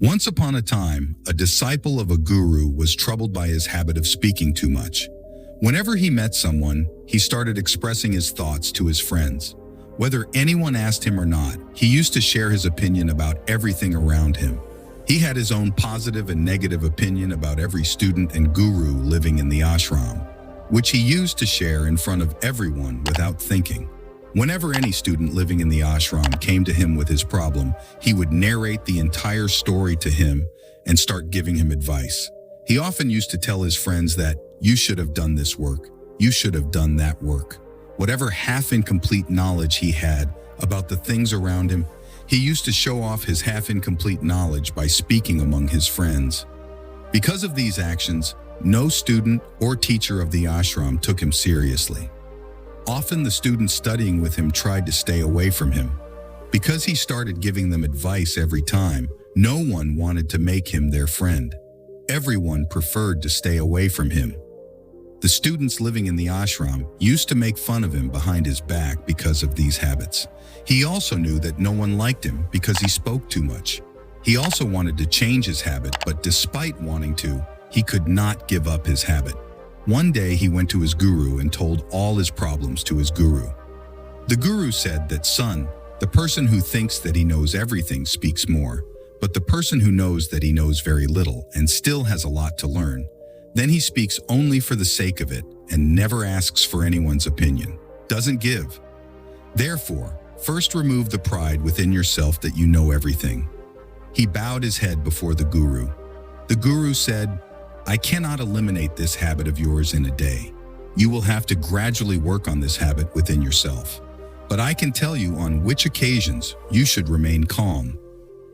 Once upon a time, a disciple of a guru was troubled by his habit of speaking too much. Whenever he met someone, he started expressing his thoughts to his friends. Whether anyone asked him or not, he used to share his opinion about everything around him. He had his own positive and negative opinion about every student and guru living in the ashram, which he used to share in front of everyone without thinking. Whenever any student living in the ashram came to him with his problem, he would narrate the entire story to him and start giving him advice. He often used to tell his friends that, "You should have done this work. You should have done that work." Whatever half-incomplete knowledge he had about the things around him, he used to show off his half-incomplete knowledge by speaking among his friends. Because of these actions, no student or teacher of the ashram took him seriously. Often the students studying with him tried to stay away from him. Because he started giving them advice every time, no one wanted to make him their friend. Everyone preferred to stay away from him. The students living in the ashram used to make fun of him behind his back because of these habits. He also knew that no one liked him because he spoke too much. He also wanted to change his habit, but despite wanting to, he could not give up his habit. One day he went to his guru and told all his problems to his guru. The guru said that, "Son, the person who thinks that he knows everything speaks more, but the person who knows that he knows very little and still has a lot to learn, then he speaks only for the sake of it and never asks for anyone's opinion, doesn't give. Therefore, first remove the pride within yourself that you know everything." He bowed his head before the guru. The guru said, "I cannot eliminate this habit of yours in a day. You will have to gradually work on this habit within yourself. But I can tell you on which occasions you should remain calm,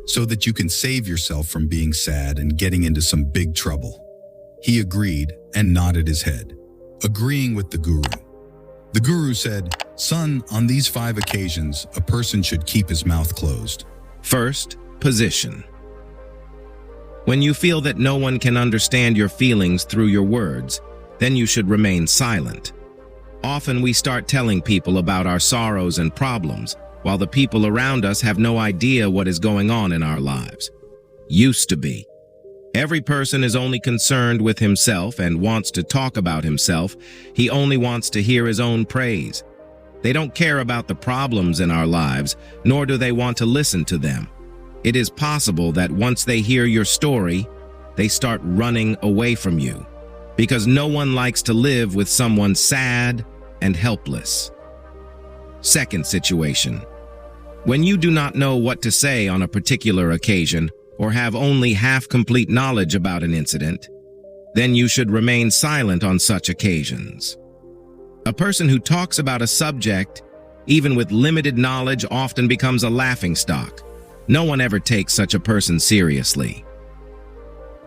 so that you can save yourself from being sad and getting into some big trouble." He agreed and nodded his head, agreeing with the guru. The guru said, "Son, on these 5 occasions, a person should keep his mouth closed." First, position. When you feel that no one can understand your feelings through your words, then you should remain silent. Often we start telling people about our sorrows and problems, while the people around us have no idea what is going on in our lives. Used to be. Every person is only concerned with himself and wants to talk about himself. He only wants to hear his own praise. They don't care about the problems in our lives, nor do they want to listen to them. It is possible that once they hear your story, they start running away from you, because no one likes to live with someone sad and helpless. Second situation. When you do not know what to say on a particular occasion, or have only half-complete knowledge about an incident, then you should remain silent on such occasions. A person who talks about a subject, even with limited knowledge, often becomes a laughingstock. No one ever takes such a person seriously.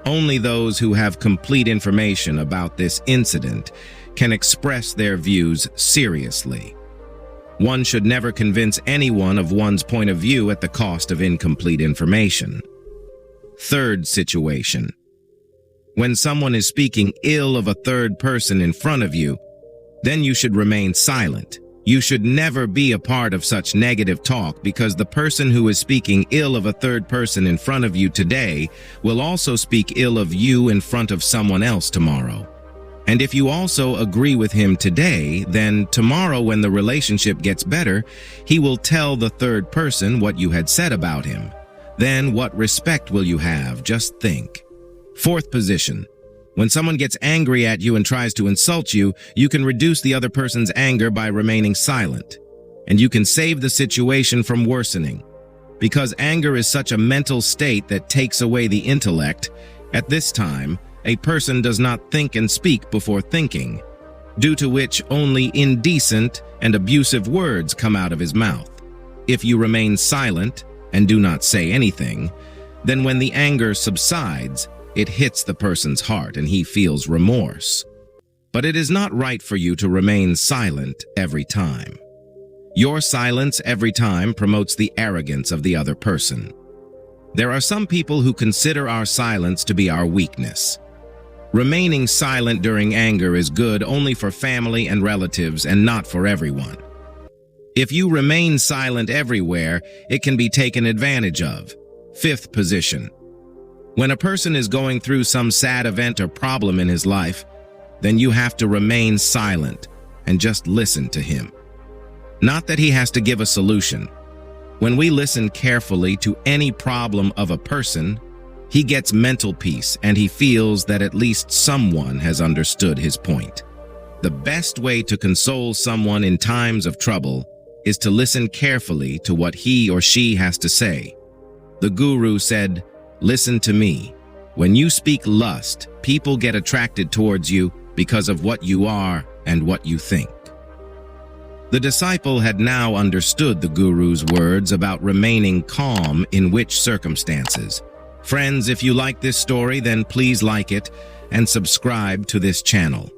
Only those who have complete information about this incident can express their views seriously. One should never convince anyone of one's point of view at the cost of incomplete information. Third situation. When someone is speaking ill of a third person in front of you, then you should remain silent. You should never be a part of such negative talk, because the person who is speaking ill of a third person in front of you today will also speak ill of you in front of someone else tomorrow. And if you also agree with him today, then tomorrow when the relationship gets better, he will tell the third person what you had said about him. Then what respect will you have? Just think. Fourth position. When someone gets angry at you and tries to insult you, you can reduce the other person's anger by remaining silent. And you can save the situation from worsening. Because anger is such a mental state that takes away the intellect, at this time, a person does not think and speak before thinking, due to which only indecent and abusive words come out of his mouth. If you remain silent and do not say anything, then when the anger subsides, it hits the person's heart and he feels remorse. But it is not right for you to remain silent every time. Your silence every time promotes the arrogance of the other person. There are some people who consider our silence to be our weakness. Remaining silent during anger is good only for family and relatives and not for everyone. If you remain silent everywhere, it can be taken advantage of. Fifth position. When a person is going through some sad event or problem in his life, then you have to remain silent and just listen to him. Not that he has to give a solution. When we listen carefully to any problem of a person, he gets mental peace and he feels that at least someone has understood his point. The best way to console someone in times of trouble is to listen carefully to what he or she has to say. The Guru said, "Listen to me. When you speak lust, people get attracted towards you because of what you are and what you think." The disciple had now understood the Guru's words about remaining calm in which circumstances. Friends, if you like this story, then please like it and subscribe to this channel.